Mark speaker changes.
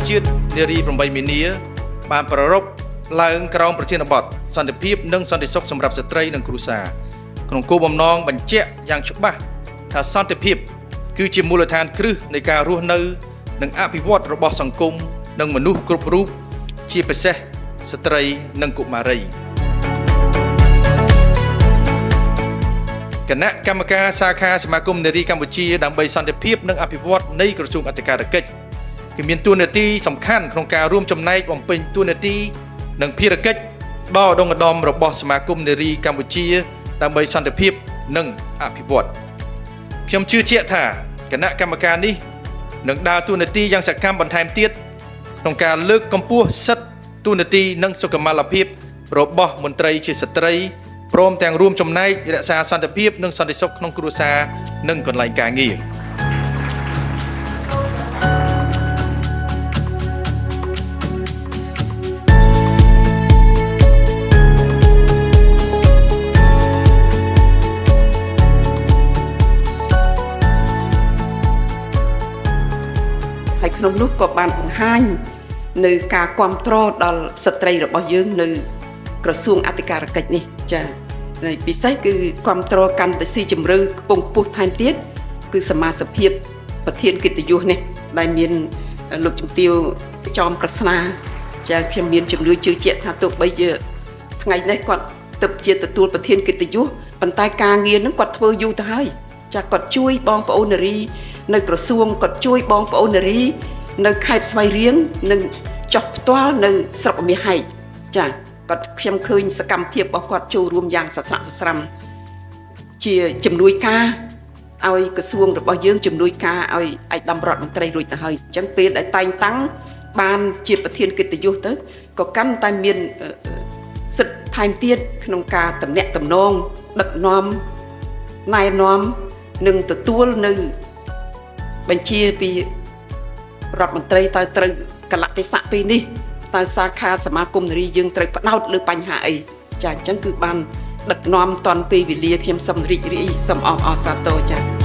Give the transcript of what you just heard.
Speaker 1: ជាតិនារី8មីនាបានប្រារព្ធឡើងក្រោមប្រធានបទសន្តិភាពនិងសន្តិសុខសម្រាប់ស្ត្រីនិងគ្រួសារក្នុងគោលបំណងបញ្ជាក់យ៉ាងច្បាស់ថាសន្តិភាពគឺជាមូលដ្ឋានគ្រឹះនៃការរស់នៅនិងអភិវឌ្ឍរបស់សង្គមនិងមនុស្សគ្រប់រូបជាពិសេសស្ត្រីនិងកុមារីគណៈកម្មការសាខាសមាគមនារីកម្ពុជាដើម្បីសន្តិភាពនិងអភិវឌ្ឍនៃក្រសួងអធិការកិច្ចគឺមានតួនាទីសំខាន់ក្នុងការរួមចំណែកបំពេញតួនាទីនិងភារកិច្ចដ៏ឧត្តមឧត្តមរបស់សមាគមនារីកម្ពុជាដើម្បីសន្តិភាពនិងអភិវឌ្ឍខ្ញុំជឿជាក់ថាគណៈកម្មការនេះនឹងដើរតួនាទីយ៉ាងសកម្មបន្ថែមទៀតក្នុងការលើកកម្ពស់សិទ្ធិតួនាទីនិងសុខុមាលភាពរបស់មន្ត្រីជាស្ត្រីព្រមទាំងរួមចំណែករក្សាសន្តិភាពនិងសន្តិសុខក្នុងគ្រួសារនិងកន្លែងការងារ
Speaker 2: ហើយក្នុងនោះក៏បានបង្ហាញនៅការគ្រប់គ្រងដល់ស្ត្រីរបស់យើងនៅក្រសួងអធិការកិច្ចនេះចា៎ហើយពិសេសគឺគ្រប់គ្រងកាន់តែស៊ីជម្រៅខ្ពង់ខ្ពស់ថែមទៀតគឺសមាជិកប្រធានកិត្តិយសនេះដែលមានលោកជំទាវចំក្រស្នាចា៎ខ្ញុំមានជំនឿជឿជាក់ថាទោះបីជាថ្ងៃនេះគាត់ទៅជាទទួលប្រធានកិត្តិយសប៉ុន្តែការងារនឹងគាត់ធ្វើយូរទៅហើយចា៎គាត់ជួយបងប្អូននារីនៅក្រសួងគាត់ជួយបងប្អូននារីនៅខេត្តស្វាយរៀងនិងចុះផ្ទាល់នៅស្រុកមាសហែកចា៎គាត់ខ្ញុំឃើញសកម្មភាពរបស់គាត់ចូលរួមយ៉ាងសស្រាក់សស្រាំជាជំនួយការឲ្យក្រសួងរបស់យើងជំនួយការឲ្យឯកឧត្តមរដ្ឋមន្ត្រីរួចទៅហើយអញ្ចឹងពេលដែលតែងតាំងបានជាប្រធានកិត្តិយសទៅក៏កាន់តែមានសិទ្ធិថែមទៀតក្នុងការតំណាក់តំណងដឹកនាំណែនាំនិងទទួលនៅបញ្ជាពីរដ្ឋមន្ត្រីតើត្រូវកលៈទេសៈពេលនេះតើសាខាសមាគមនារីយើងត្រូវផ្ដោតលើបញ្ហាអីចាអញ្ចឹងគឺបានដឹកនាំតាន់ពេលវេលាខ្ញុំសូមរីករាយសូមអបអរសាទរចា